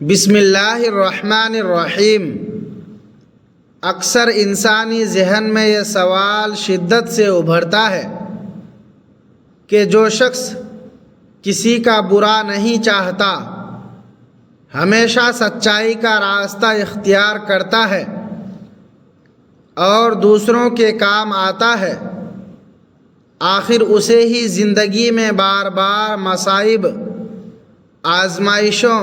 بسم اللہ الرحمن الرحیم۔ اکثر انسانی ذہن میں یہ سوال شدت سے ابھرتا ہے کہ جو شخص کسی کا برا نہیں چاہتا، ہمیشہ سچائی کا راستہ اختیار کرتا ہے اور دوسروں کے کام آتا ہے، آخر اسے ہی زندگی میں بار بار مصائب، آزمائشوں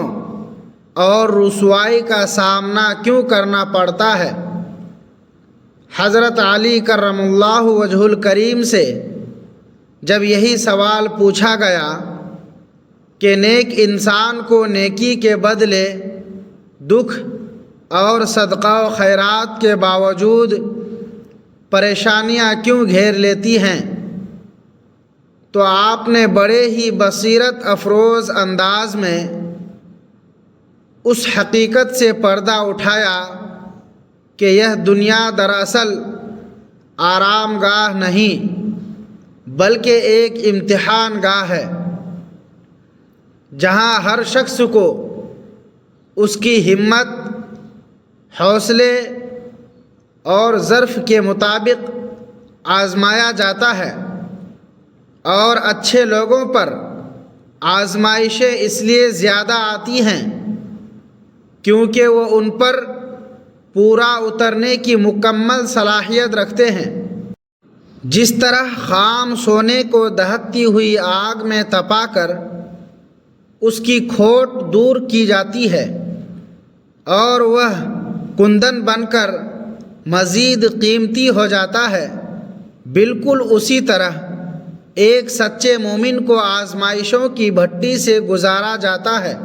اور رسوائی کا سامنا کیوں کرنا پڑتا ہے؟ حضرت علی کرم اللہ وجہ الکریم سے جب یہی سوال پوچھا گیا کہ نیک انسان کو نیکی کے بدلے دکھ اور صدقہ و خیرات کے باوجود پریشانیاں کیوں گھیر لیتی ہیں، تو آپ نے بڑے ہی بصیرت افروز انداز میں اس حقیقت سے پردہ اٹھایا کہ یہ دنیا دراصل آرام گاہ نہیں بلکہ ایک امتحان گاہ ہے، جہاں ہر شخص کو اس کی ہمت، حوصلے اور ظرف کے مطابق آزمایا جاتا ہے، اور اچھے لوگوں پر آزمائشیں اس لیے زیادہ آتی ہیں کیونکہ وہ ان پر پورا اترنے کی مکمل صلاحیت رکھتے ہیں۔ جس طرح خام سونے کو دہکتی ہوئی آگ میں تپا کر اس کی کھوٹ دور کی جاتی ہے اور وہ کندن بن کر مزید قیمتی ہو جاتا ہے، بالکل اسی طرح ایک سچے مومن کو آزمائشوں کی بھٹی سے گزارا جاتا ہے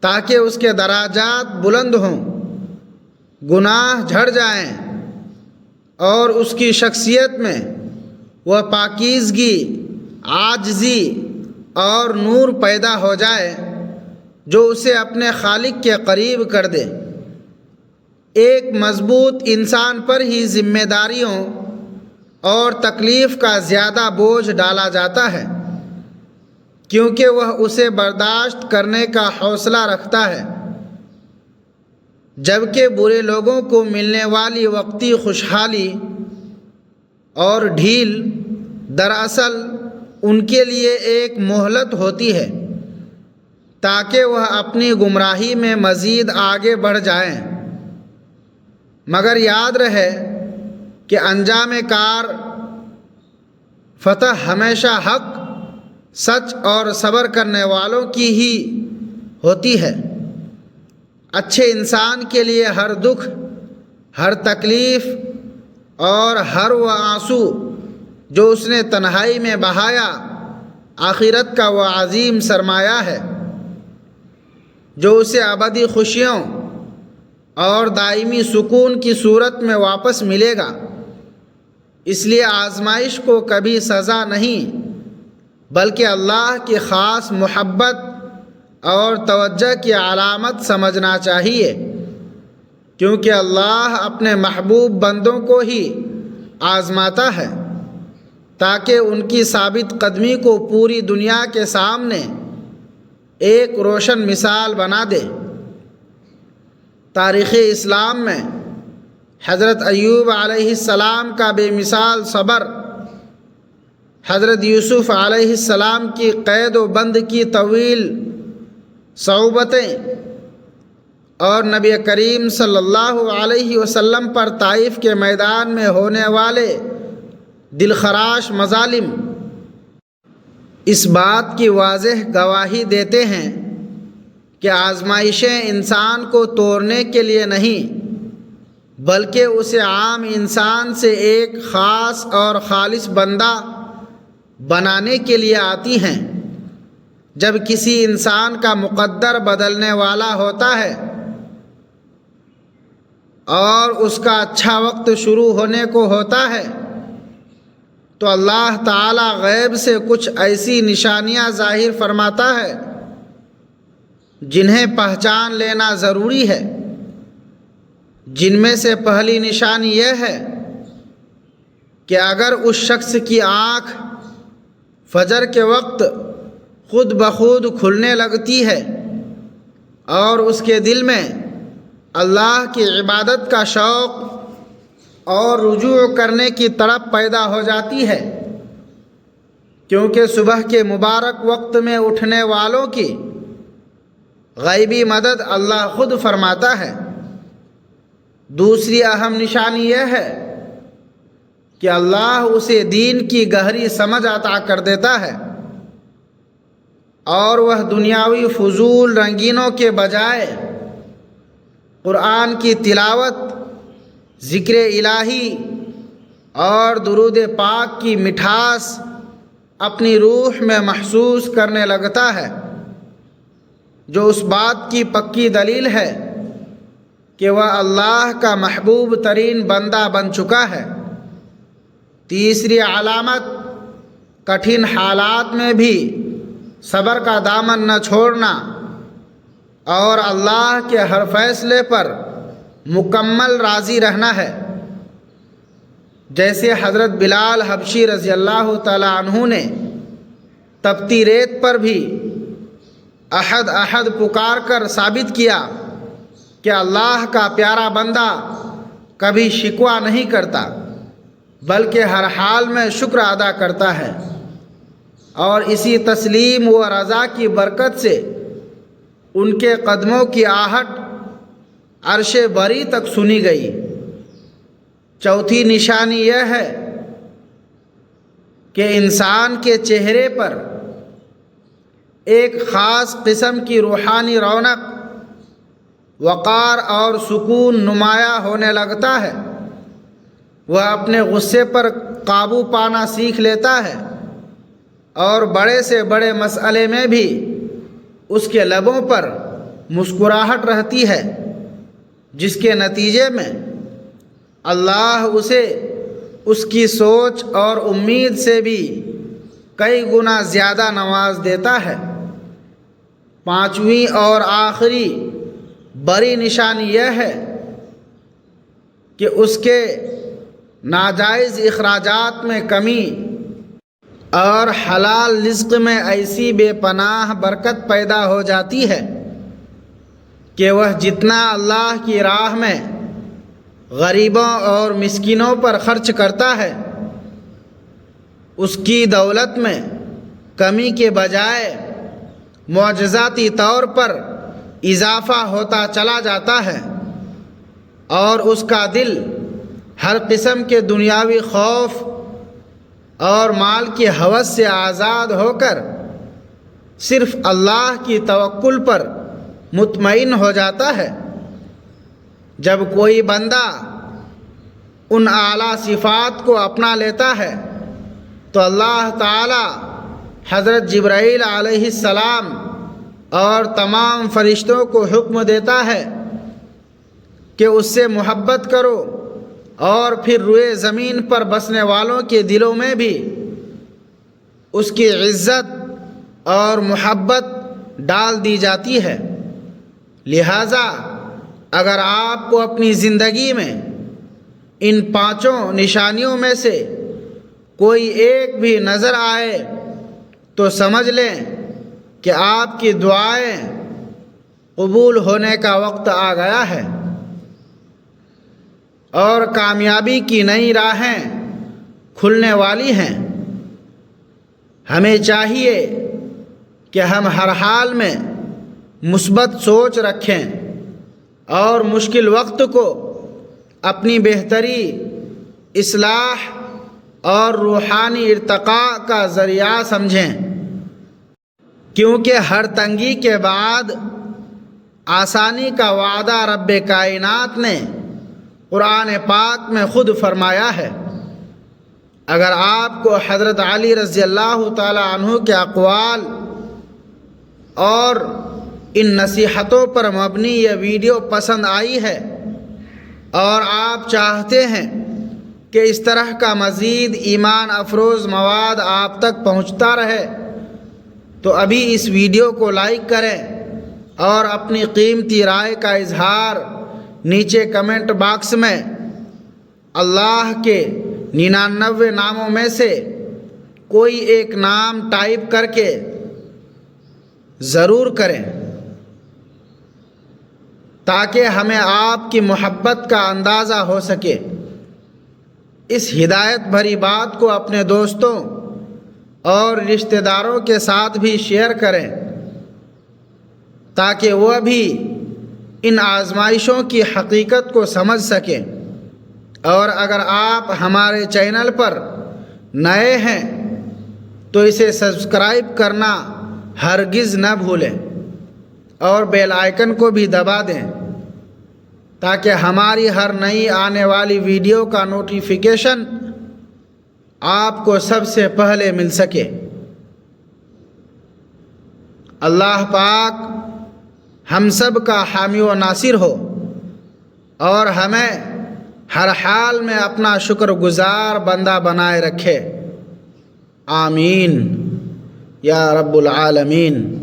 تاکہ اس کے درجات بلند ہوں، گناہ جھڑ جائیں اور اس کی شخصیت میں وہ پاکیزگی، عاجزی اور نور پیدا ہو جائے جو اسے اپنے خالق کے قریب کر دے۔ ایک مضبوط انسان پر ہی ذمہ داریوں اور تکلیف کا زیادہ بوجھ ڈالا جاتا ہے کیونکہ وہ اسے برداشت کرنے کا حوصلہ رکھتا ہے، جبکہ برے لوگوں کو ملنے والی وقتی خوشحالی اور ڈھیل دراصل ان کے لیے ایک مہلت ہوتی ہے تاکہ وہ اپنی گمراہی میں مزید آگے بڑھ جائیں۔ مگر یاد رہے کہ انجام کار فتح ہمیشہ حق، سچ اور صبر کرنے والوں کی ہی ہوتی ہے۔ اچھے انسان کے لیے ہر دکھ، ہر تکلیف اور ہر وہ آنسو جو اس نے تنہائی میں بہایا آخرت کا وہ عظیم سرمایہ ہے جو اسے ابدی خوشیوں اور دائمی سکون کی صورت میں واپس ملے گا۔ اس لیے آزمائش کو کبھی سزا نہیں بلکہ اللہ کی خاص محبت اور توجہ کی علامت سمجھنا چاہیے، کیونکہ اللہ اپنے محبوب بندوں کو ہی آزماتا ہے تاکہ ان کی ثابت قدمی کو پوری دنیا کے سامنے ایک روشن مثال بنا دے۔ تاریخ اسلام میں حضرت ایوب علیہ السلام کا بے مثال صبر، حضرت یوسف علیہ السلام کی قید و بند کی طویل صعوبتیں اور نبی کریم صلی اللہ علیہ وسلم پر طائف کے میدان میں ہونے والے دلخراش مظالم اس بات کی واضح گواہی دیتے ہیں کہ آزمائشیں انسان کو توڑنے کے لیے نہیں بلکہ اسے عام انسان سے ایک خاص اور خالص بندہ بنانے کے لیے آتی ہیں۔ جب کسی انسان کا مقدر بدلنے والا ہوتا ہے اور اس کا اچھا وقت شروع ہونے کو ہوتا ہے تو اللہ تعالی غیب سے کچھ ایسی نشانیاں ظاہر فرماتا ہے جنہیں پہچان لینا ضروری ہے۔ جن میں سے پہلی نشانی یہ ہے کہ اگر اس شخص کی آنکھ فجر کے وقت خود بخود کھلنے لگتی ہے اور اس کے دل میں اللہ کی عبادت کا شوق اور رجوع کرنے کی طلب پیدا ہو جاتی ہے، کیونکہ صبح کے مبارک وقت میں اٹھنے والوں کی غیبی مدد اللہ خود فرماتا ہے۔ دوسری اہم نشانی یہ ہے کہ اللہ اسے دین کی گہری سمجھ عطا کر دیتا ہے اور وہ دنیاوی فضول رنگینوں کے بجائے قرآن کی تلاوت، ذکر الہی اور درود پاک کی مٹھاس اپنی روح میں محسوس کرنے لگتا ہے، جو اس بات کی پکی دلیل ہے کہ وہ اللہ کا محبوب ترین بندہ بن چکا ہے۔ تیسری علامت کٹھن حالات میں بھی صبر کا دامن نہ چھوڑنا اور اللہ کے ہر فیصلے پر مکمل راضی رہنا ہے، جیسے حضرت بلال حبشی رضی اللہ تعالی عنہ نے تپتی ریت پر بھی احد احد پکار کر ثابت کیا کہ اللہ کا پیارا بندہ کبھی شکوہ نہیں کرتا بلکہ ہر حال میں شکر ادا کرتا ہے، اور اسی تسلیم و رضا کی برکت سے ان کے قدموں کی آہٹ عرش بری تک سنی گئی۔ چوتھی نشانی یہ ہے کہ انسان کے چہرے پر ایک خاص قسم کی روحانی رونق، وقار اور سکون نمایاں ہونے لگتا ہے۔ وہ اپنے غصے پر قابو پانا سیکھ لیتا ہے اور بڑے سے بڑے مسئلے میں بھی اس کے لبوں پر مسکراہٹ رہتی ہے، جس کے نتیجے میں اللہ اسے اس کی سوچ اور امید سے بھی کئی گنا زیادہ نواز دیتا ہے۔ پانچویں اور آخری بڑی نشانی یہ ہے کہ اس کے ناجائز اخراجات میں کمی اور حلال رزق میں ایسی بے پناہ برکت پیدا ہو جاتی ہے کہ وہ جتنا اللہ کی راہ میں غریبوں اور مسکینوں پر خرچ کرتا ہے، اس کی دولت میں کمی کے بجائے معجزاتی طور پر اضافہ ہوتا چلا جاتا ہے، اور اس کا دل ہر قسم کے دنیاوی خوف اور مال کی ہوس سے آزاد ہو کر صرف اللہ کی توکل پر مطمئن ہو جاتا ہے۔ جب کوئی بندہ ان اعلیٰ صفات کو اپنا لیتا ہے تو اللہ تعالی حضرت جبرائیل علیہ السلام اور تمام فرشتوں کو حکم دیتا ہے کہ اس سے محبت کرو، اور پھر روئے زمین پر بسنے والوں کے دلوں میں بھی اس کی عزت اور محبت ڈال دی جاتی ہے۔ لہٰذا اگر آپ کو اپنی زندگی میں ان پانچوں نشانیوں میں سے کوئی ایک بھی نظر آئے تو سمجھ لیں کہ آپ کی دعائیں قبول ہونے کا وقت آ گیا ہے اور کامیابی کی نئی راہیں کھلنے والی ہیں۔ ہمیں چاہیے کہ ہم ہر حال میں مثبت سوچ رکھیں اور مشکل وقت کو اپنی بہتری، اصلاح اور روحانی ارتقاء کا ذریعہ سمجھیں، کیونکہ ہر تنگی کے بعد آسانی کا وعدہ رب کائنات نے قرآن پاک میں خود فرمایا ہے۔ اگر آپ کو حضرت علی رضی اللہ تعالی عنہ کے اقوال اور ان نصیحتوں پر مبنی یہ ویڈیو پسند آئی ہے اور آپ چاہتے ہیں کہ اس طرح کا مزید ایمان افروز مواد آپ تک پہنچتا رہے تو ابھی اس ویڈیو کو لائک کریں اور اپنی قیمتی رائے کا اظہار نیچے کمنٹ باکس میں اللہ کے 99 ناموں میں سے کوئی ایک نام ٹائپ کر کے ضرور کریں۔ تاکہ ہمیں آپ کی محبت کا اندازہ ہو سکے۔ اس ہدایت بھری بات کو اپنے دوستوں اور رشتہ داروں کے ساتھ بھی شیئر کریں تاکہ وہ بھی ان آزمائشوں کی حقیقت کو سمجھ سکیں۔ اور اگر آپ ہمارے چینل پر نئے ہیں تو اسے سبسکرائب کرنا ہرگز نہ بھولیں اور بیل آئیکن کو بھی دبا دیں تاکہ ہماری ہر نئی آنے والی ویڈیو کا نوٹیفیکیشن آپ کو سب سے پہلے مل سکے۔ اللہ پاک ہم سب کا حامی و ناصر ہو اور ہمیں ہر حال میں اپنا شکر گزار بندہ بنائے رکھے۔ آمین یا رب العالمین۔